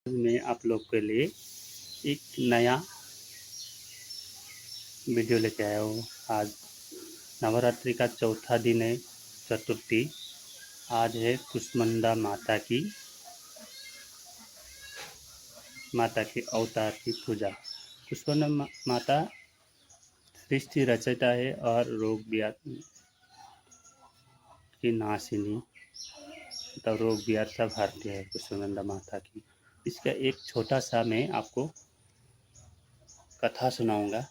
मैं आप लोग के लिए एक नया वीडियो लेके आया हूँ। आज नवरात्रि का चौथा दिन है, चतुर्थी। आज है कुष्मांडा माता की अवतार की पूजा। कुष्मांडा माता सृष्टि रचयिता है और रोग व्याधि की नाशिनी, मतलब रोग व्याधि सब हरती है कुष्मांडा माता की। इसका एक छोटा सा मैं आपको कथा सुनाऊंगा।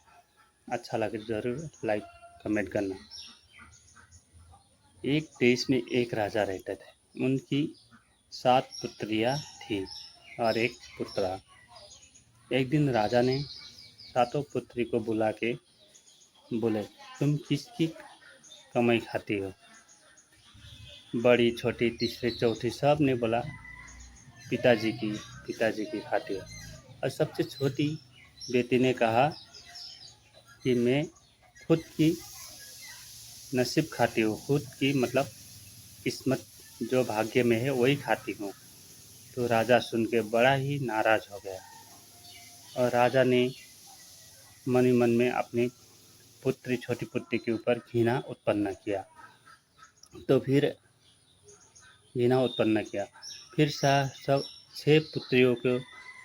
अच्छा लगे ज़रूर लाइक कमेंट करना। एक देश में एक राजा रहते थे। उनकी 7 पुत्रियां थीं और एक पुत्र। एक दिन राजा ने सातों पुत्री को बुला के बोले, तुम किसकी कमाई खाती हो? बड़ी छोटी तीसरी चौथी सब ने बोला पिताजी की खाती हो। और सबसे छोटी बेटी ने कहा कि मैं खुद की नसीब खाती हूँ, खुद की मतलब किस्मत जो भाग्य में है वही खाती हूँ। तो राजा सुन के बड़ा ही नाराज हो गया और राजा ने मन ही मन में अपनी छोटी पुत्री के ऊपर घृणा उत्पन्न किया। तो फिर घृणा उत्पन्न किया। फिर सब 6 पुत्रियों को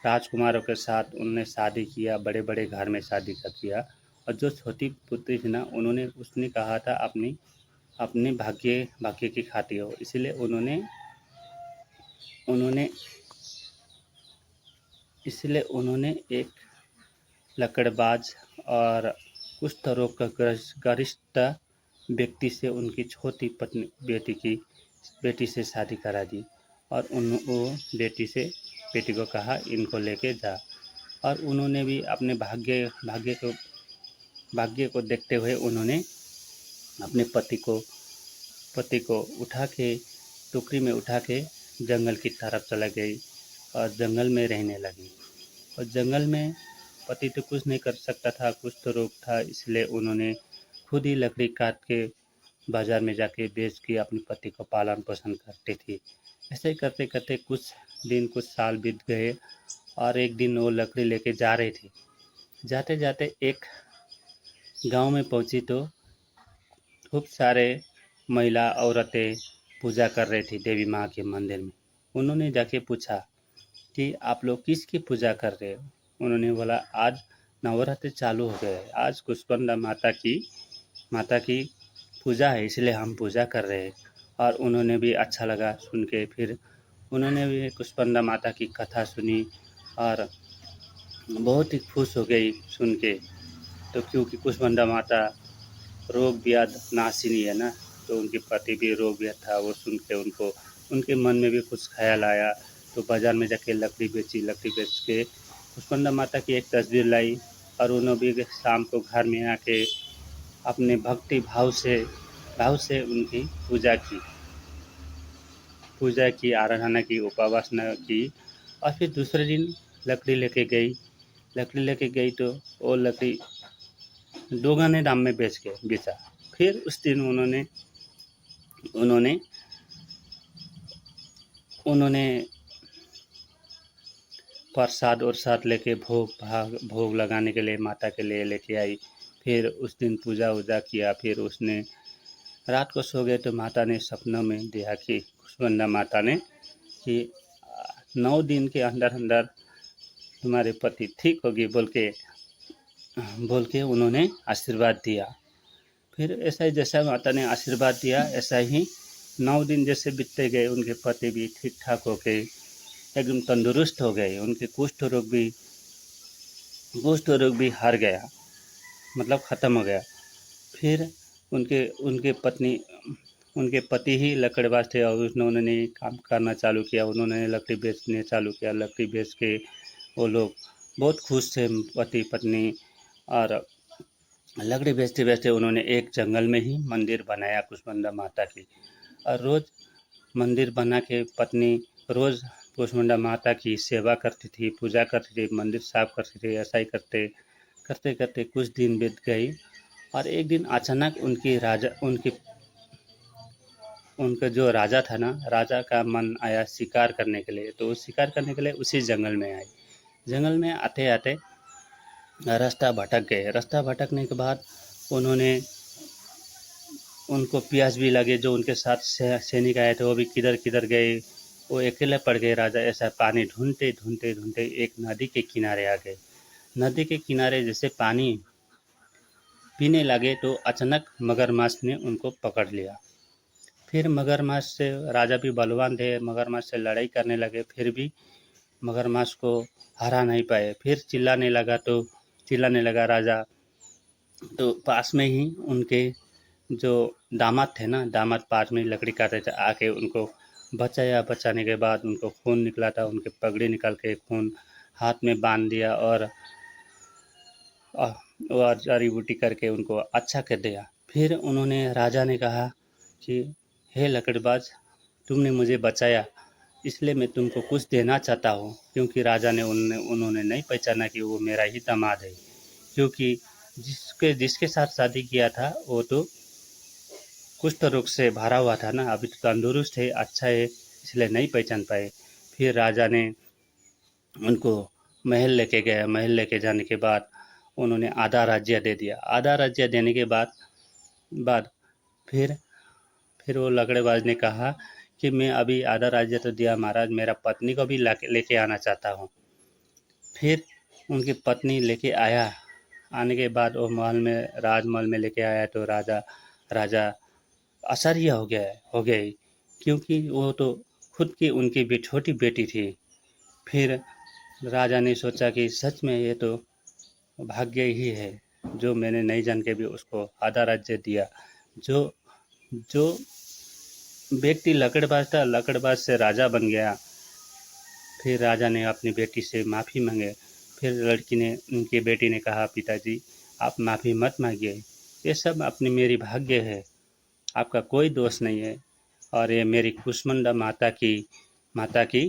राजकुमारों के साथ उनने शादी किया, बड़े बड़े घर में शादी कर दिया। और जो छोटी पुत्री थी ना, उसने कहा था अपनी अपने भाग्य की खाती हो, इसलिए उन्होंने एक लकड़बाज और कुष्ठ रोग का गरिष्ठ व्यक्ति से उनकी छोटी बेटी से शादी करा दी। और वो बेटी को कहा इनको लेके जा। और उन्होंने भी अपने भाग्य को देखते हुए उन्होंने अपने पति को उठा के टोकरी में उठा के जंगल की तरफ चला गई और जंगल में रहने लगी। और जंगल में पति तो कुछ नहीं कर सकता था, कुछ तो रोग था, इसलिए उन्होंने खुद ही लकड़ी काट के बाजार में जाके बेच के अपने पति को पालन पोषण करती थी। ऐसे करते करते कुछ साल बीत गए और एक दिन वो लकड़ी लेके जा रही थी। जाते जाते एक गांव में पहुंची तो खूब सारे महिला औरतें पूजा कर रही थी देवी माँ के मंदिर में। उन्होंने जाके पूछा कि आप लोग किसकी पूजा कर रहे हो? उन्होंने बोला आज नवरात्रि चालू हो गए, आज कुष्मांडा माता की पूजा है, इसलिए हम पूजा कर रहे हैं। और उन्होंने भी अच्छा लगा सुन के। फिर उन्होंने भी कुष्मांडा माता की कथा सुनी और बहुत ही खुश हो गई सुन के। तो क्योंकि कुष्मांडा माता रोग व्याधि नाशिनी है ना, तो उनके पति भी रोग व्याधि था। वो सुन के उनके मन में भी कुछ ख्याल आया। तो बाज़ार में जाके लकड़ी बेच के कुष्मांडा माता की एक तस्वीर लाई और उन्होंने भी शाम को घर में आके अपने भक्ति भाव से उनकी आराधना की, उपासना की। और फिर दूसरे दिन लकड़ी लेके गई तो वो लकड़ी दोगुने दाम में बेचा। फिर उस दिन उन्होंने प्रसाद लेके भोग लगाने के लिए माता के लिए लेके आई। फिर उस दिन पूजा वूजा किया। फिर उसने रात को सो गए तो माता ने सपनों में दिया कि कुष्मांडा माता ने कि 9 दिन के अंदर अंदर तुम्हारे पति ठीक होगी बोल के उन्होंने आशीर्वाद दिया। फिर ऐसा ही जैसा माता ने आशीर्वाद दिया, ऐसा ही 9 दिन जैसे बीतते गए, उनके पति भी ठीक ठाक हो गए, एकदम तंदुरुस्त हो गए। उनके कुष्ठ रोग भी हार गया, मतलब ख़त्म हो गया। फिर उनके पति ही लकड़बाज थे और उन्होंने काम करना चालू किया। उन्होंने लकड़ी बेचने चालू किया। लकड़ी बेच के वो लोग बहुत खुश थे, पति पत्नी। और लकड़ी बेचते बेचते उन्होंने एक जंगल में ही मंदिर बनाया कुष्मांडा माता की। और रोज़ मंदिर बना के पत्नी रोज़ कुष्मांडा माता की सेवा करती थी, पूजा करती थी, मंदिर साफ करती थी। ऐसा ही करते करते कुछ दिन बीत गई और एक दिन अचानक उनका जो राजा था ना, राजा का मन आया शिकार करने के लिए, तो शिकार करने के लिए उसी जंगल में आए। जंगल में आते आते रास्ता भटक गए। रास्ता भटकने के बाद उन्होंने उनको प्यास भी लगे। जो उनके साथ सैनिक आए थे वो भी किधर किधर गए, वो अकेले पड़ गए। राजा ऐसा पानी ढूंढते ढूंढते ढूंढते एक नदी के किनारे आ गए। नदी के किनारे जैसे पानी पीने लगे तो अचानक मगरमच्छ ने उनको पकड़ लिया। फिर मगरमच्छ से, राजा भी बलवान थे, मगरमच्छ से लड़ाई करने लगे, फिर भी मगरमच्छ को हरा नहीं पाए। फिर चिल्लाने लगा राजा। तो पास में ही उनके जो दामाद थे ना, दामाद पास में लकड़ी काटते थे, आके उनको बचाया। बचाने के बाद उनको खून निकला था, उनके पगड़ी निकाल के खून हाथ में बांध दिया और जड़ी बूटी करके उनको अच्छा कर दिया। फिर उन्होंने, राजा ने कहा कि हे लकड़बाज, तुमने मुझे बचाया, इसलिए मैं तुमको कुछ देना चाहता हूँ। क्योंकि राजा ने उन्होंने नहीं पहचाना कि वो मेरा ही दामाद है, क्योंकि जिसके साथ शादी किया था वो तो कुष्ठ रोग से भरा हुआ था ना, अभी तो तंदुरुस्त है, अच्छा है, इसलिए नहीं पहचान पाए। फिर राजा ने उनको महल लेके गया। महल लेके जाने के बाद उन्होंने आधा राज्य दे दिया। आधा राज्य देने के बाद फिर वो लकड़ेबाज ने कहा कि मैं अभी आधा राज्य तो दिया महाराज, मेरा पत्नी को भी लेके आना चाहता हूँ। फिर उनकी पत्नी लेके आया। आने के बाद वो राजमहल में लेके आया तो राजा आश्चर्य हो गए, क्योंकि वो तो खुद की उनकी भी छोटी बेटी थी। फिर राजा ने सोचा कि सच में ये तो भाग्य ही है, जो मैंने नहीं जान के भी उसको आधा राज्य दिया। जो जो व्यक्ति लकड़बाज था, लकड़बाज से राजा बन गया। फिर राजा ने अपनी बेटी से माफ़ी मांगे। फिर उनकी बेटी ने कहा, पिताजी आप माफ़ी मत मांगिए, ये सब अपनी मेरी भाग्य है, आपका कोई दोष नहीं है, और ये मेरी कुष्मांडा माता की